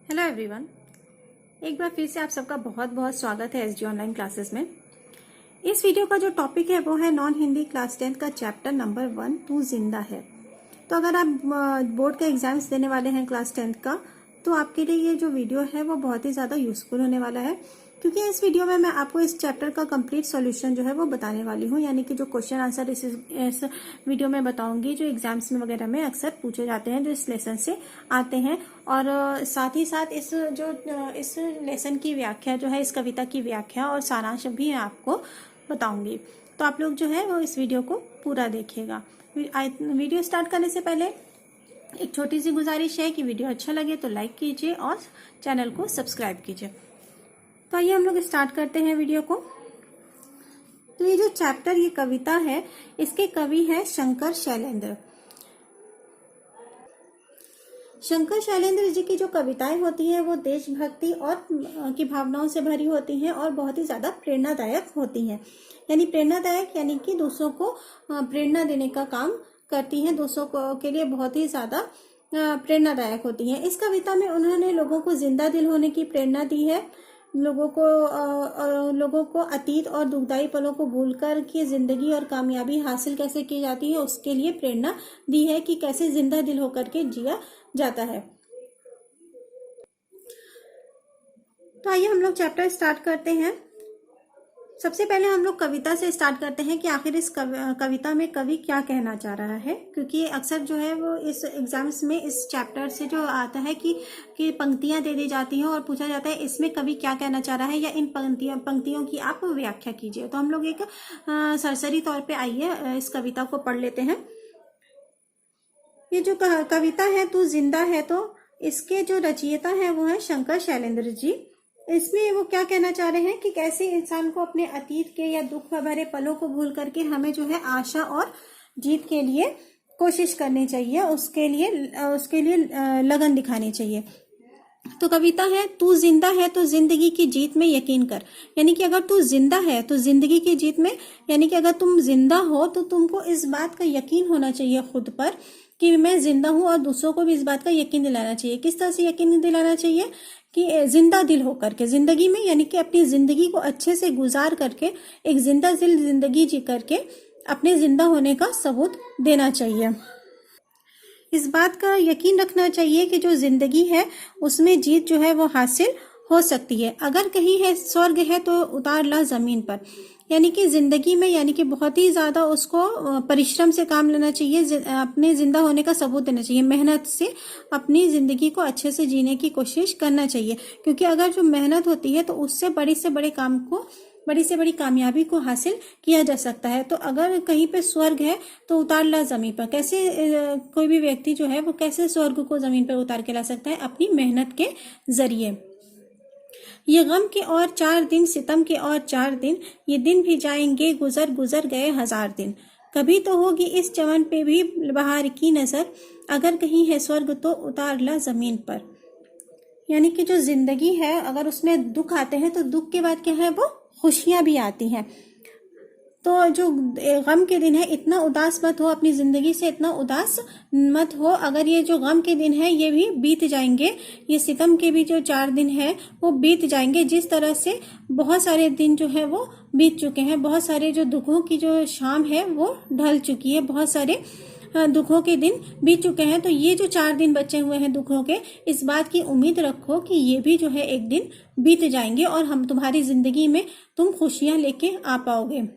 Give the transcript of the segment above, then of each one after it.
Hello everyone. एक बार फिर से आप सबका बहुत बहुत स्वागत है एसजी ऑनलाइन क्लासेस में। इस वीडियो का जो टॉपिक है वो है नॉन हिंदी क्लास 10 का चैप्टर नंबर 1 तू जिंदा है। तो अगर आप बोर्ड का एग्जाम्स देने वाले हैं क्लास 10 का, तो आपके लिए ये जो वीडियो है वो बहुत ही ज़्यादा यूजफुल होने वाला है, क्योंकि इस वीडियो में मैं आपको इस चैप्टर का कंप्लीट सॉल्यूशन जो है वो बताने वाली हूँ। यानी कि जो क्वेश्चन आंसर इस वीडियो में बताऊंगी, जो एग्जाम्स में वगैरह में अक्सर पूछे जाते हैं, जो इस लेसन से आते हैं। और साथ ही साथ इस लेसन की व्याख्या जो है, इस कविता की व्याख्या और सारांश भी मैं आपको बताऊंगी। तो आप लोग जो है वो इस वीडियो को पूरा देखिएगा। वीडियो स्टार्ट करने से पहले एक छोटी सी गुजारिश है कि वीडियो अच्छा लगे तो लाइक कीजिए और चैनल को सब्सक्राइब कीजिए। तो आइए हम लोग स्टार्ट करते हैं वीडियो को। तो ये जो चैप्टर, ये कविता है, इसके कवि है शंकर शैलेंद्र। शंकर शैलेंद्र जी की जो कविताएं होती हैं वो देशभक्ति और की भावनाओं से भरी होती हैं और बहुत ही ज्यादा प्रेरणादायक होती हैं। यानी प्रेरणादायक यानी कि दूसरों को प्रेरणा देने का काम करती हैं, दूसरों के लिए बहुत ही ज्यादा प्रेरणादायक होती हैं। इस कविता में उन्होंने लोगों को जिंदा दिल होने की प्रेरणा दी है, लोगों को अतीत और दुखदाई पलों को भूलकर के जिंदगी और कामयाबी हासिल कैसे की जाती है उसके लिए प्रेरणा दी है कि कैसे जिंदा दिल होकर के जिया जाता है। तो आइए हम लोग चैप्टर स्टार्ट करते हैं। सबसे पहले हम लोग कविता से स्टार्ट करते हैं कि आखिर इस कविता में कवि क्या कहना चाह रहा है, क्योंकि अक्सर जो है वो इस एग्जाम्स में इस चैप्टर से जो आता है कि पंक्तियां दे दी जाती हैं और पूछा जाता है इसमें कवि क्या कहना चाह रहा है या इन पंक्तियों की आप व्याख्या कीजिए। तो हम लोग एक सरसरी तौर पे आइए इस कविता को पढ़ लेते हैं। ये जो कविता है तू जिंदा है, तो इसके जो रचयिता है वो है शंकर शैलेंद्र जी। इसमें वो क्या कहना चाह रहे हैं कि कैसे इंसान को अपने अतीत के या दुख भरे पलों को भूल करके हमें जो है आशा और जीत के लिए कोशिश करनी चाहिए, उसके लिए लगन दिखानी चाहिए। तो कविता है तू जिंदा है तो जिंदगी की जीत में यकीन कर। यानी कि अगर तू जिंदा है तो जिंदगी की जीत में, यानी कि अगर तुम जिंदा हो तो तुमको इस बात का यकीन होना चाहिए खुद पर कि मैं जिंदा हूं, और दूसरों को भी इस बात का यकीन दिलाना चाहिए। किस तरह से यकीन दिलाना चाहिए कि जिंदा दिल होकर के जिंदगी में, यानी कि अपनी जिंदगी को अच्छे से गुजार करके एक जिंदा दिल जिंदगी जी करके अपने जिंदा होने का सबूत देना चाहिए। इस बात का यकीन रखना चाहिए कि जो जिंदगी है उसमें जीत जो है वो हासिल हो सकती है। अगर कहीं है स्वर्ग है तो उतार ला जमीन पर। यानी कि जिंदगी में, यानी कि बहुत ही ज्यादा उसको परिश्रम से काम लेना चाहिए, अपने जिंदा होने का सबूत देना चाहिए, मेहनत से अपनी जिंदगी को अच्छे से जीने की कोशिश करना चाहिए। क्योंकि अगर जो मेहनत होती है तो उससे बड़ी से बड़ी कामयाबी को हासिल किया जा सकता है। तो अगर कहीं पे स्वर्ग है तो उतार ला जमीन पर। कैसे कोई भी व्यक्ति जो है वो कैसे स्वर्ग को जमीन पर उतार के ला सकता है? अपनी मेहनत के जरिए। ये गम के और 4 दिन, सितम के और 4 दिन, ये दिन भी जाएंगे गुजर गुजर गए 1000 दिन। कभी तो होगी इस चमन पे भी बहार की नजर, अगर कहीं है स्वर्ग तो उतार ला जमीन पर। यानी कि जो जिंदगी है अगर उसमें दुख आते हैं तो दुख के बाद क्या है, वो खुशियां भी आती हैं। तो जो गम के दिन है इतना उदास मत हो, अपनी जिंदगी से इतना उदास मत हो। अगर ये जो गम के दिन है ये भी बीत जाएंगे, ये सितम के भी जो 4 दिन है वो बीत जाएंगे। जिस तरह से बहुत सारे दिन जो है वो बीत चुके हैं, बहुत सारे जो दुखों की जो शाम है वो ढल चुकी है, बहुत सारे दुखों के दिन बीत चुके हैं। तो ये जो 4 दिन बचे हुए हैं दुखों के, इस बात की उम्मीद रखो कि ये भी जो है एक दिन बीत जाएंगे और हम तुम्हारी जिंदगी में तुम खुशियां लेके आ पाओगे।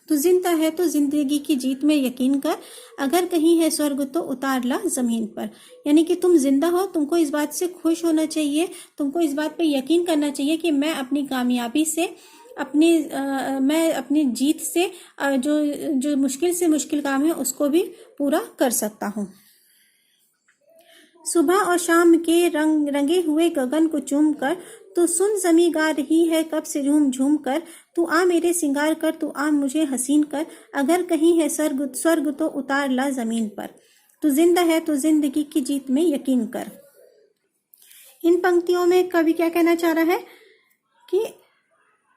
तो जिंदा है तो जिंदगी की जीत में यकीन कर, अगर कहीं है स्वर्ग तो उतार ला जमीन पर। यानी कि तुम जिंदा हो, तुमको इस बात से खुश होना चाहिए, तुमको इस बात पे यकीन करना चाहिए कि मैं अपनी कामयाबी से, मैं अपनी जीत से जो मुश्किल से मुश्किल काम है उसको भी पूरा कर सकता हूँ। सुबह और शाम के रंगे हुए गगन को चूम कर तू सुन जमी गा रही है कब से झूम झूम कर। तू आ मेरे सिंगार कर, तू आ मुझे हसीन कर, अगर कहीं है स्वर्ग तो उतार ला जमीन पर। तू जिंदा है तो जिंदगी की जीत में यकीन कर। इन पंक्तियों में कवि क्या कहना चाह रहा है कि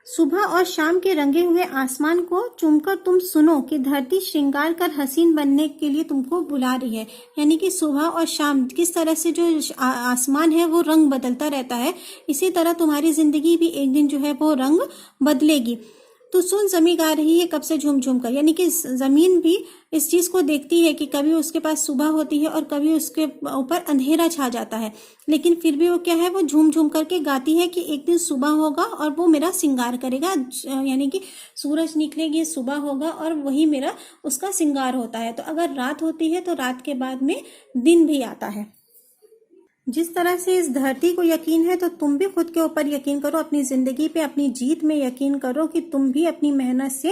सुबह और शाम के रंगे हुए आसमान को चूमकर तुम सुनो कि धरती श्रृंगार कर हसीन बनने के लिए तुमको बुला रही है। यानी कि सुबह और शाम किस तरह से जो आसमान है वो रंग बदलता रहता है, इसी तरह तुम्हारी जिंदगी भी एक दिन जो है वो रंग बदलेगी। तो सुन, जमीन गा रही है कब से झूम झूम कर। यानी कि जमीन भी इस चीज को देखती है कि कभी उसके पास सुबह होती है और कभी उसके ऊपर अंधेरा छा जाता है, लेकिन फिर भी वो क्या है, वो झूम झूम करके गाती है कि एक दिन सुबह होगा और वो मेरा श्रृंगार करेगा। यानी कि सूरज निकलेगी, सुबह होगा और वही मेरा उसका श्रृंगार होता है। तो अगर रात होती है तो रात के बाद में दिन भी आता है। जिस तरह से इस धरती को यकीन है तो तुम भी खुद के ऊपर यकीन करो, अपनी जिंदगी पे, अपनी जीत में यकीन करो कि तुम भी अपनी मेहनत से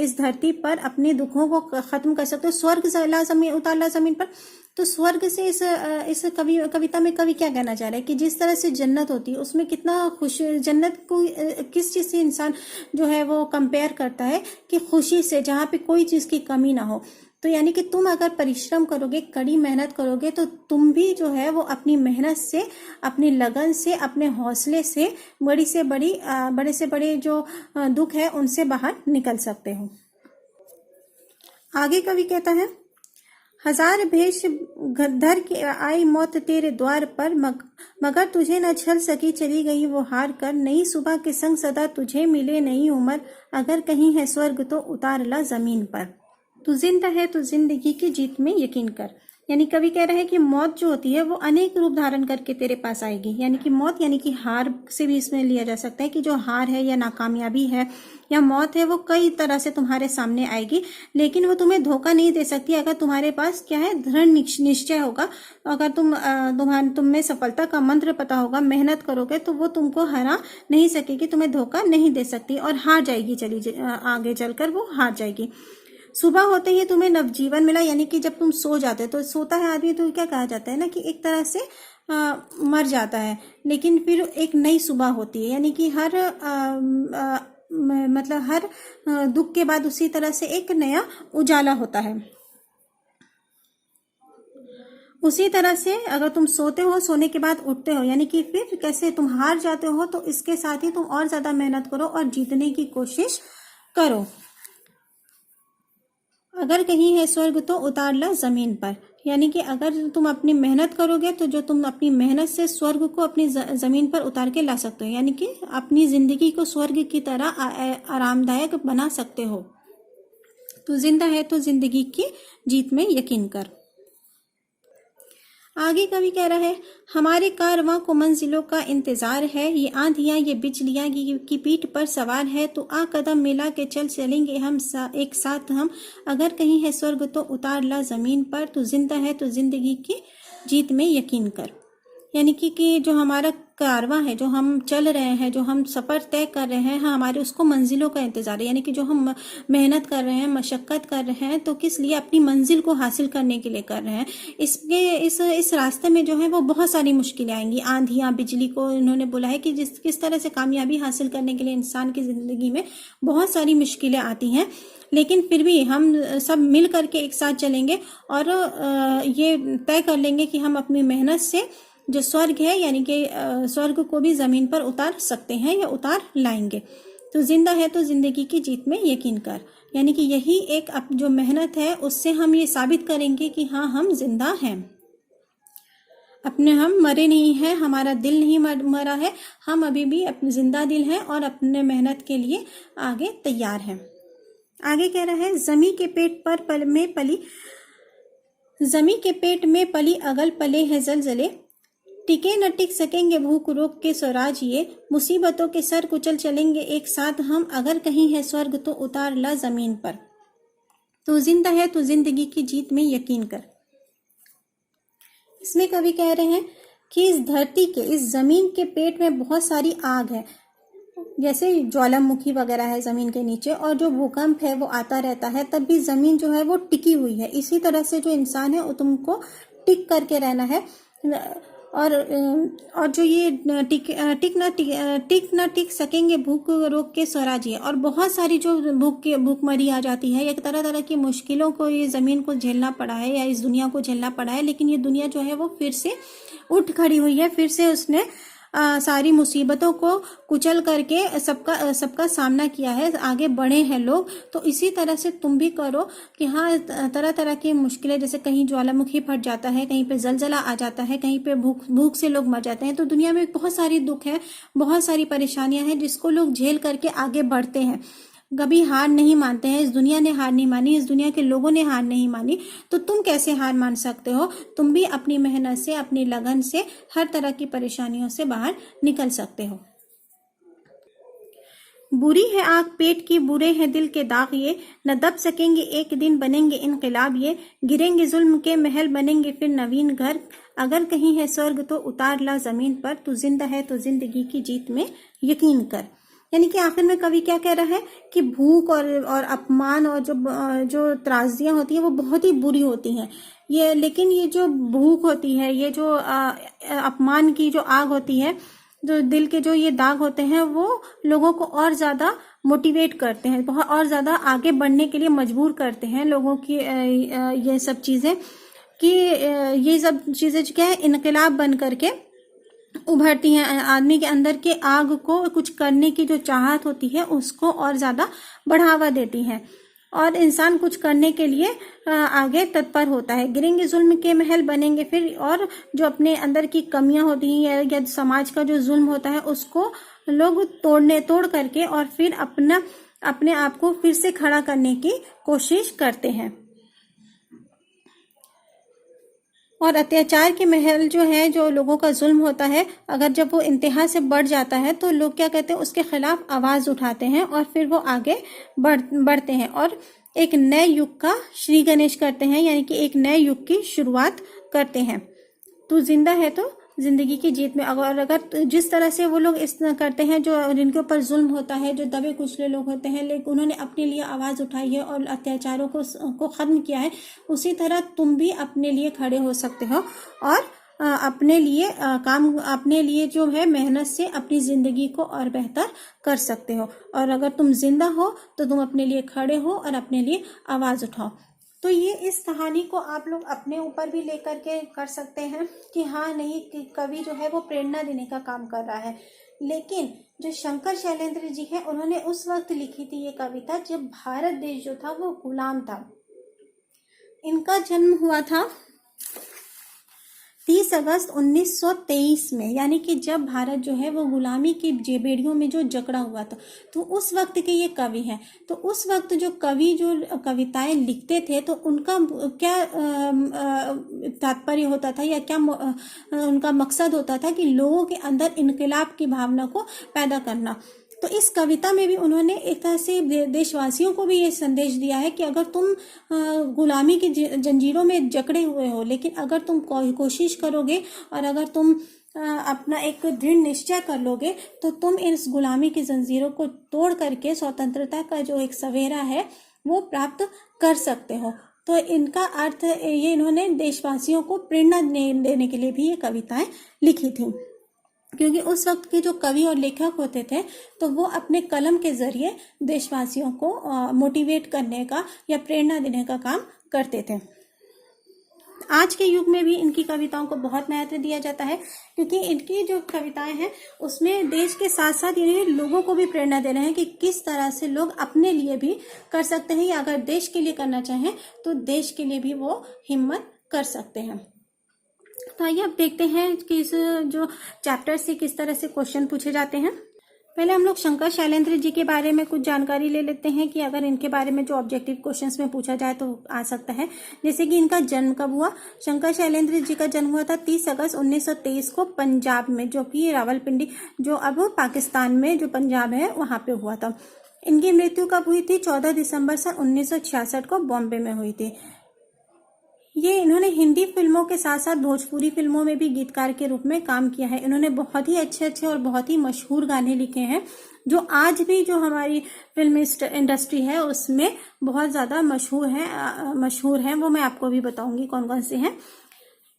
इस धरती पर अपने दुखों को खत्म कर सकते हो। स्वर्ग ला जमीन, उतारला जमीन पर। तो स्वर्ग से इस कविता में कवि क्या कहना चाह रहा है कि जिस तरह से जन्नत होती है उसमें कितना खुश, जन्नत को किस चीज से इंसान जो है वो कंपेयर करता है कि खुशी से, जहाँ पे कोई चीज की कमी ना हो। तो यानी कि तुम अगर परिश्रम करोगे, कड़ी मेहनत करोगे, तो तुम भी जो है वो अपनी मेहनत से, अपनी लगन से, अपने हौसले से बड़े से बड़े जो दुख है उनसे बाहर निकल सकते हो। आगे कवि कहता है, हजार भेष धर के आई मौत तेरे द्वार पर, मगर तुझे न छल सकी, चली गई वो हार कर। नई सुबह के संग सदा तुझे मिले नई उम्र, अगर कहीं है स्वर्ग तो उतार ला जमीन पर। तू जिंदा है तो जिंदगी की जीत में यकीन कर। यानी कवि कह रहा है कि मौत जो होती है वो अनेक रूप धारण करके तेरे पास आएगी। यानी कि मौत यानी कि हार से भी इसमें लिया जा सकता है कि जो हार है या नाकामयाबी है या मौत है वो कई तरह से तुम्हारे सामने आएगी, लेकिन वो तुम्हें धोखा नहीं दे सकती अगर तुम्हारे पास क्या है, दृढ़ निश्चय होगा। अगर तुम में सफलता का मंत्र पता होगा, मेहनत करोगे तो वो तुमको हरा नहीं सकेगी, तुम्हें धोखा नहीं दे सकती और हार जाएगी, आगे चलकर वो हार जाएगी। सुबह होते ही तुम्हें नवजीवन मिला। यानी कि जब तुम सो जाते हो, तो सोता है आदमी तो क्या कहा जाता है ना कि एक तरह से मर जाता है, लेकिन फिर एक नई सुबह होती है। यानी कि हर दुख के बाद उसी तरह से एक नया उजाला होता है। उसी तरह से अगर तुम सोते हो, सोने के बाद उठते हो, यानी कि फिर कैसे तुम हार जाते हो, तो इसके साथ ही तुम और ज्यादा मेहनत करो और जीतने की कोशिश करो। अगर कहीं है स्वर्ग तो उतार ला जमीन पर। यानी कि अगर तुम अपनी मेहनत करोगे तो जो तुम अपनी मेहनत से स्वर्ग को अपनी जमीन पर उतार के ला सकते हो, यानी कि अपनी जिंदगी को स्वर्ग की तरह आरामदायक बना सकते हो। तो जिंदा है तो जिंदगी की जीत में यकीन कर। आगे कवि कह रहा है, हमारे कारवां को मंजिलों का इंतजार है, ये आंधियां ये बिजलियां की पीठ पर सवार है, तो आ कदम मिला के चलेंगे हम एक साथ हम, अगर कहीं है स्वर्ग तो उतार ला जमीन पर, तो जिंदा है तो जिंदगी की जीत में यकीन कर। यानी कि जो हमारा कारवां है, जो हम चल रहे हैं, जो हम सफर तय कर रहे हैं, हमारे उसको मंजिलों का इंतजार है। यानी कि जो हम मेहनत कर रहे हैं, मशक्कत कर रहे हैं, तो किस लिए, अपनी मंजिल को हासिल करने के लिए कर रहे हैं। इस रास्ते में जो है वो बहुत सारी मुश्किलें आएंगी। आंधियां, बिजली को इन्होंने बोला है कि किस तरह से कामयाबी हासिल करने के लिए इंसान की जिंदगी में बहुत सारी मुश्किलें आती हैं, लेकिन फिर भी हम सब मिल करके एक साथ चलेंगे और ये तय कर लेंगे कि हम अपनी मेहनत से जो स्वर्ग है, यानी कि स्वर्ग को भी जमीन पर उतार सकते हैं या उतार लाएंगे। तो जिंदा है तो जिंदगी की जीत में यकीन कर। यानी कि यही एक जो मेहनत है उससे हम ये साबित करेंगे कि हाँ, हम जिंदा हैं, हम मरे नहीं हैं, हमारा दिल नहीं मरा है, हम अभी भी अपने जिंदा दिल हैं और अपने मेहनत के लिए आगे तैयार हैं। आगे कह रहा है, जमी के पेट में पली अगल पले है जलजले, टिके न टिक सकेंगे भूख रोक के स्वराज ये, मुसीबतों के सर कुचल चलेंगे एक साथ हम, अगर कहीं है स्वर्ग तो उतार ला जमीन पर। तो जिंदा है तो जिंदगी की जीत में यकीन कर। इसमें कवि कह रहे हैं कि इस धरती के, इस जमीन के पेट में बहुत सारी आग है, जैसे ज्वालामुखी वगैरह है जमीन के नीचे, और जो भूकंप है वो आता रहता है, तब भी जमीन जो है वो टिकी हुई है। इसी तरह से जो इंसान है वो तुमको टिक करके रहना है, और जो ये टिक ना टिक सकेंगे भूख रोक के स्वराज, और बहुत सारी जो भूखमरी आ जाती है, एक तरह तरह की मुश्किलों को ये जमीन को झेलना पड़ा है या इस दुनिया को झेलना पड़ा है, लेकिन ये दुनिया जो है वो फिर से उठ खड़ी हुई है, फिर से उसने सारी मुसीबतों को कुचल करके सबका सामना किया है, आगे बढ़े हैं लोग। तो इसी तरह से तुम भी करो कि हाँ, तरह तरह की मुश्किलें, जैसे कहीं ज्वालामुखी फट जाता है, कहीं पे जलजला आ जाता है, कहीं पे भूख से लोग मर जाते हैं। तो दुनिया में बहुत सारी दुख है, बहुत सारी परेशानियां हैं जिसको लोग झेल करके आगे बढ़ते हैं, कभी हार नहीं मानते हैं। इस दुनिया ने हार नहीं मानी, इस दुनिया के लोगों ने हार नहीं मानी, तो तुम कैसे हार मान सकते हो? तुम भी अपनी मेहनत से, अपनी लगन से हर तरह की परेशानियों से बाहर निकल सकते हो। बुरी है आग पेट की, बुरे हैं दिल के दाग ये, न दब सकेंगे एक दिन बनेंगे इनकलाब ये, गिरेंगे जुल्म के महल बनेंगे फिर नवीन घर, अगर कहीं है स्वर्ग तो उतार ला जमीन पर, तू जिंदा है तो जिंदगी की जीत में यकीन कर। यानी कि आखिर में कवि क्या कह रहा है कि भूख और अपमान और जो त्रासदियां होती हैं वो बहुत ही बुरी होती हैं, ये लेकिन ये जो भूख होती है, ये जो अपमान की जो आग होती है, जो दिल के जो ये दाग होते हैं, वो लोगों को और ज्यादा मोटिवेट करते हैं, बहुत और ज्यादा आगे बढ़ने के लिए मजबूर करते हैं लोगों की। ये सब चीजें कि ये सब चीजें क्या है, इनकलाब बन करके उभरती हैं। आदमी के अंदर के आग को कुछ करने की जो चाहत होती है उसको और ज्यादा बढ़ावा देती हैं, और इंसान कुछ करने के लिए आगे तत्पर होता है। गिरेंगे जुल्म के महल बनेंगे फिर, और जो अपने अंदर की कमियां होती हैं या समाज का जो जुल्म होता है उसको लोग तोड़ करके और फिर अपने आप को फिर से खड़ा करने की कोशिश करते हैं। और अत्याचार के महल जो है, जो लोगों का जुल्म होता है, अगर जब वो इंतहा से बढ़ जाता है तो लोग क्या कहते हैं, उसके खिलाफ आवाज उठाते हैं और फिर वो आगे बढ़ते हैं और एक नए युग का श्री गणेश करते हैं, यानी कि एक नए युग की शुरुआत करते हैं। तू जिंदा है तो जिंदगी की जीत में, अगर जिस तरह से वो लोग इस करते हैं, जो जिनके ऊपर जुल्म होता है, जो दबे कुचले लोग होते हैं, लेकिन उन्होंने अपने लिए आवाज उठाई है और अत्याचारों को खत्म किया है, उसी तरह तुम भी अपने लिए खड़े हो सकते हो और अपने लिए जो है मेहनत से अपनी जिंदगी को और बेहतर कर सकते हो। और अगर तुम जिंदा हो तो तुम अपने लिए खड़े हो और अपने लिए आवाज उठाओ। तो ये इस कहानी को आप लोग अपने ऊपर भी लेकर के कर सकते हैं कि हाँ, नहीं, कि कवि जो है वो प्रेरणा देने का काम कर रहा है। लेकिन जो शंकर शैलेंद्र जी है, उन्होंने उस वक्त लिखी थी ये कविता जब भारत देश जो था वो गुलाम था। इनका जन्म हुआ था 30 अगस्त 1923 में, यानी कि जब भारत जो है वो गुलामी की बेड़ियों में जो जकड़ा हुआ था, तो उस वक्त के ये कवि हैं। तो उस वक्त जो कवि जो कविताएं लिखते थे तो उनका क्या तात्पर्य होता था या क्या उनका मकसद होता था कि लोगों के अंदर इनकलाब की भावना को पैदा करना। तो इस कविता में भी उन्होंने एक तरह से देशवासियों को भी ये संदेश दिया है कि अगर तुम गुलामी की जंजीरों में जकड़े हुए हो, लेकिन अगर तुम कोशिश करोगे और अगर तुम अपना एक दृढ़ निश्चय कर लोगे तो तुम इस गुलामी की जंजीरों को तोड़ करके स्वतंत्रता का जो एक सवेरा है वो प्राप्त कर सकते हो। तो इनका अर्थ ये, इन्होंने देशवासियों को प्रेरणा देने के लिए भी ये कविताएं लिखी थी, क्योंकि उस वक्त के जो कवि और लेखक होते थे तो वो अपने कलम के जरिए देशवासियों को मोटिवेट करने का या प्रेरणा देने का काम करते थे। आज के युग में भी इनकी कविताओं को बहुत महत्व दिया जाता है, क्योंकि इनकी जो कविताएं हैं उसमें देश के साथ साथ ये लोगों को भी प्रेरणा दे रहे हैं कि किस तरह से लोग अपने लिए भी कर सकते हैं, या अगर देश के लिए करना चाहें तो देश के लिए भी वो हिम्मत कर सकते हैं। तो आइए अब देखते हैं कि इस जो चैप्टर से किस तरह से क्वेश्चन पूछे जाते हैं। पहले हम लोग शंकर शैलेंद्र जी के बारे में कुछ जानकारी ले लेते हैं कि अगर इनके बारे में जो ऑब्जेक्टिव क्वेश्चंस में पूछा जाए तो आ सकता है। जैसे कि इनका जन्म कब हुआ। शंकर शैलेंद्र जी का जन्म हुआ था 30 अगस्त 1923 को पंजाब में, जो कि रावलपिंडी, जो अब पाकिस्तान में जो पंजाब है वहां पे हुआ था। इनकी मृत्यु कब हुई थी? 14 दिसंबर सन 1966 को बॉम्बे में हुई थी। ये इन्होंने हिंदी फिल्मों के साथ साथ भोजपुरी फिल्मों में भी गीतकार के रूप में काम किया है। इन्होंने बहुत ही अच्छे और बहुत ही मशहूर गाने लिखे हैं, जो आज भी जो हमारी फिल्म इंडस्ट्री है उसमें बहुत ज्यादा मशहूर हैं। वो मैं आपको भी बताऊंगी कौन कौन से हैं।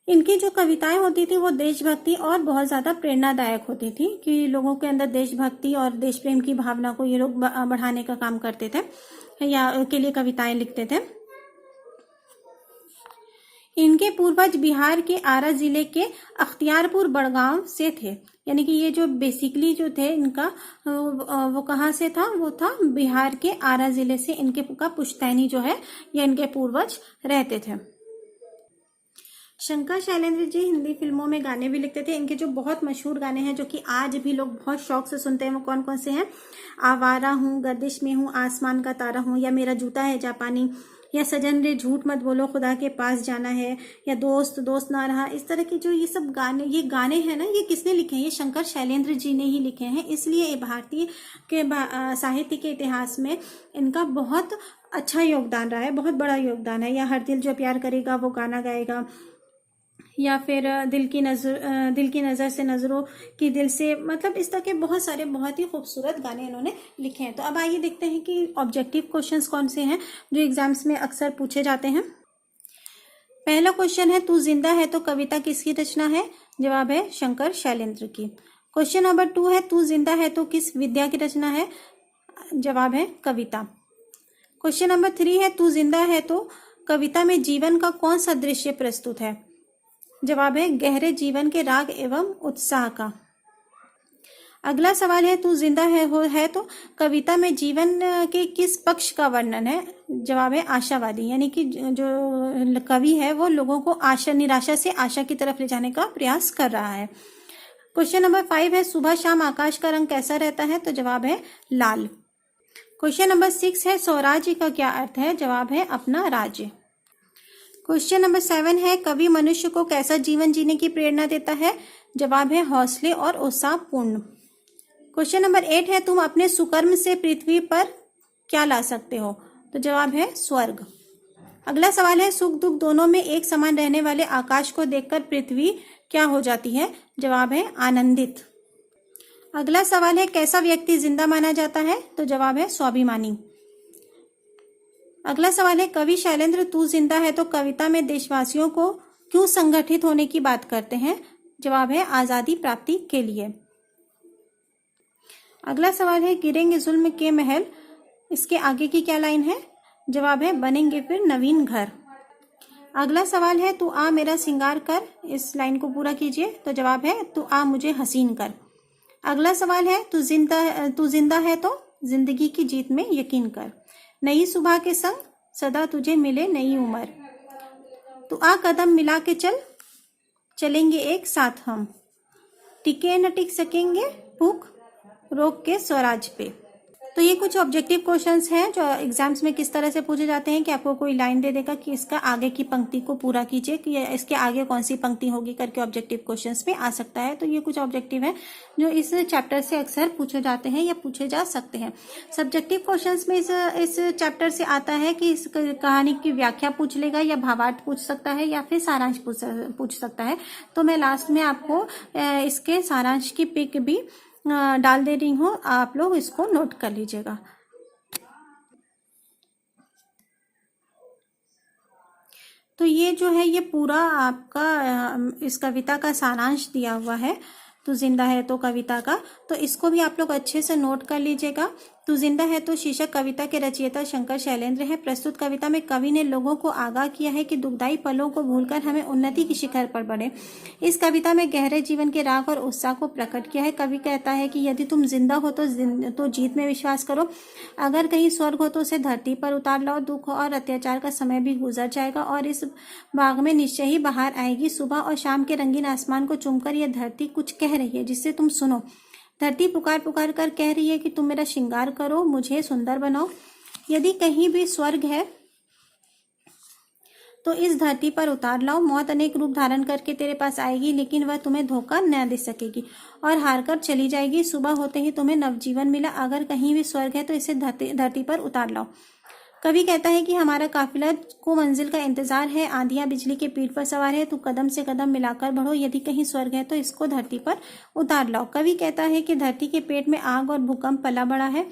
इनकी जो कविताएं होती थी वो देशभक्ति और बहुत ज्यादा प्रेरणादायक होती थी, कि लोगों के अंदर देशभक्ति और देश प्रेम की भावना को ये लोग बढ़ाने का काम करते थे या के लिए कविताएं लिखते थे। इनके पूर्वज बिहार के आरा जिले के अख्तियारपुर बड़गांव से थे। यानी कि ये जो बेसिकली जो थे इनका वो कहाँ से था, वो था बिहार के आरा जिले से इनके का पुश्तैनी जो है ये इनके पूर्वज रहते थे। शंकर शैलेंद्र जी हिंदी फिल्मों में गाने भी लिखते थे। इनके जो बहुत मशहूर गाने हैं जो कि आज भी लोग बहुत शौक से सुनते हैं वो कौन कौन से हैं? आवारा हूँ, गर्दिश में हूँ, आसमान का तारा हूँ, या मेरा जूता है जापानी, या सजन रे झूठ मत बोलो, खुदा के पास जाना है, या दोस्त दोस्त ना रहा। इस तरह के जो ये सब गाने, ये गाने हैं ना, ये किसने लिखे हैं? ये शंकर शैलेंद्र जी ने ही लिखे हैं। इसलिए ये भारतीय के साहित्य के इतिहास में इनका बहुत अच्छा योगदान रहा है, बहुत बड़ा योगदान है। या हर दिल जो प्यार करेगा वो गाना गाएगा, या फिर दिल की नज़र से नज़रों की दिल से, मतलब इस तरह के बहुत सारे बहुत ही खूबसूरत गाने इन्होंने लिखे हैं। तो अब आइए देखते हैं कि ऑब्जेक्टिव क्वेश्चंस कौन से हैं जो एग्जाम्स में अक्सर पूछे जाते हैं। पहला क्वेश्चन है, तू जिंदा है तो कविता किसकी रचना है? जवाब है शंकर शैलेंद्र की। क्वेश्चन नंबर 2 है, तू जिंदा है तो किस विद्या की रचना है? जवाब है कविता। क्वेश्चन नंबर 3 है, तू जिंदा है तो कविता में जीवन का कौन सा दृश्य प्रस्तुत है? जवाब है गहरे जीवन के राग एवं उत्साह का। अगला सवाल है, तू जिंदा है तो कविता में जीवन के किस पक्ष का वर्णन है? जवाब है आशावादी। यानी कि जो कवि है वो लोगों को निराशा से आशा की तरफ ले जाने का प्रयास कर रहा है। क्वेश्चन नंबर 5 है, सुबह शाम आकाश का रंग कैसा रहता है? तो जवाब है लाल। क्वेश्चन नंबर 6 है, स्वराज्य का क्या अर्थ है? जवाब है अपना राज्य। क्वेश्चन नंबर 7 है, कवि मनुष्य को कैसा जीवन जीने की प्रेरणा देता है? जवाब है हौसले और उत्साहपूर्ण। क्वेश्चन नंबर 8 है, तुम अपने सुकर्म से पृथ्वी पर क्या ला सकते हो? तो जवाब है स्वर्ग। अगला सवाल है, सुख दुख दोनों में एक समान रहने वाले आकाश को देखकर पृथ्वी क्या हो जाती है? जवाब है आनंदित। अगला सवाल है, कैसा व्यक्ति जिंदा माना जाता है? तो जवाब है स्वाभिमानी। अगला सवाल है, कवि शैलेंद्र तू जिंदा है तो कविता में देशवासियों को क्यों संगठित होने की बात करते हैं? जवाब है आजादी प्राप्ति के लिए। अगला सवाल है, गिरेंगे जुल्म के महल, इसके आगे की क्या लाइन है? जवाब है बनेंगे फिर नवीन घर। अगला सवाल है, तू आ मेरा सिंगार कर, इस लाइन को पूरा कीजिए। तो जवाब है तू आ मुझे हसीन कर। अगला सवाल है, तू जिंदा है तो जिंदगी की जीत में यकीन कर, नई सुबह के संग सदा तुझे मिले नई उम्र, तू आ कदम मिला के चल, चलेंगे एक साथ हम, टिके न टिक सकेंगे भूख रोक के स्वराज पे। तो ये कुछ ऑब्जेक्टिव क्वेश्चंस हैं जो एग्जाम्स में किस तरह से पूछे जाते हैं कि आपको कोई लाइन दे देगा कि इसका आगे की पंक्ति को पूरा कीजिए, कि इसके आगे कौन सी पंक्ति होगी करके ऑब्जेक्टिव क्वेश्चंस में आ सकता है। तो ये कुछ ऑब्जेक्टिव हैं जो इस चैप्टर से अक्सर पूछे जाते हैं या पूछे जा सकते हैं। सब्जेक्टिव क्वेश्चंस में इस चैप्टर से आता है कि इस कहानी की व्याख्या पूछ लेगा, या भावार्थ पूछ सकता है, या फिर सारांश पूछ सकता है। तो मैं लास्ट में आपको इसके सारांश की पिक भी डाल दे रही हूँ, आप लोग इसको नोट कर लीजिएगा। तो ये जो है ये पूरा आपका इस कविता का सारांश दिया हुआ है, तू जिंदा है तो कविता का। तो इसको भी आप लोग अच्छे से नोट कर लीजिएगा। तू जिंदा है तो शीर्षक कविता के रचयिता शंकर शैलेंद्र है। प्रस्तुत कविता में कवि ने लोगों को आगाह किया है कि दुखदायी पलों को भूलकर हमें उन्नति की शिखर पर बढ़े। इस कविता में गहरे जीवन के राग और उत्साह को प्रकट किया है। कवि कहता है कि यदि तुम जिंदा हो तो जीत में विश्वास करो, अगर कहीं स्वर्ग हो तो उसे धरती पर उतार लाओ। दुख और अत्याचार का समय भी गुजर जाएगा और इस बाग में निश्चय ही बाहर आएगी। सुबह और शाम के रंगीन आसमान को चूमकर यह धरती कुछ कह रही है जिससे तुम सुनो। धरती पुकार पुकार कर कह रही है कि तुम मेरा श्रृंगार करो, मुझे सुंदर बनाओ। यदि कहीं भी स्वर्ग है तो इस धरती पर उतार लाओ। मौत अनेक रूप धारण करके तेरे पास आएगी, लेकिन वह तुम्हें धोखा न दे सकेगी और हार कर चली जाएगी। सुबह होते ही तुम्हें नवजीवन मिला। अगर कहीं भी स्वर्ग है तो इसे धरती पर उतार लाओ। कवि कहता है कि हमारा काफिला को मंजिल का इंतजार है, आंधियां बिजली के पीठ पर सवार है, तू कदम से कदम मिलाकर बढ़ो। यदि कहीं स्वर्ग है तो इसको धरती पर उतार लाओ। कवि कहता है कि धरती के पेट में आग और भूकंप पला बड़ा है।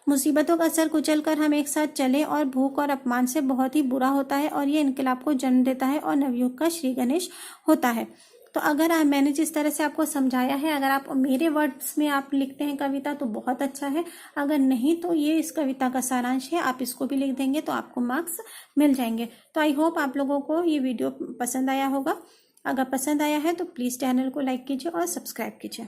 मुसीबतों का असर कुचल कर हम एक साथ चले और भूख और अपमान से बहुत ही बुरा होता है और ये इनकलाब को जन्म देता है और नवयुग का श्री गणेश होता है। तो अगर मैंने जिस तरह से आपको समझाया है, अगर आप मेरे वर्ड्स में आप लिखते हैं कविता तो बहुत अच्छा है, अगर नहीं तो ये इस कविता का सारांश है, आप इसको भी लिख देंगे तो आपको मार्क्स मिल जाएंगे। तो आई होप आप लोगों को ये वीडियो पसंद आया होगा। अगर पसंद आया है तो प्लीज़ चैनल को लाइक कीजिए और सब्सक्राइब कीजिए।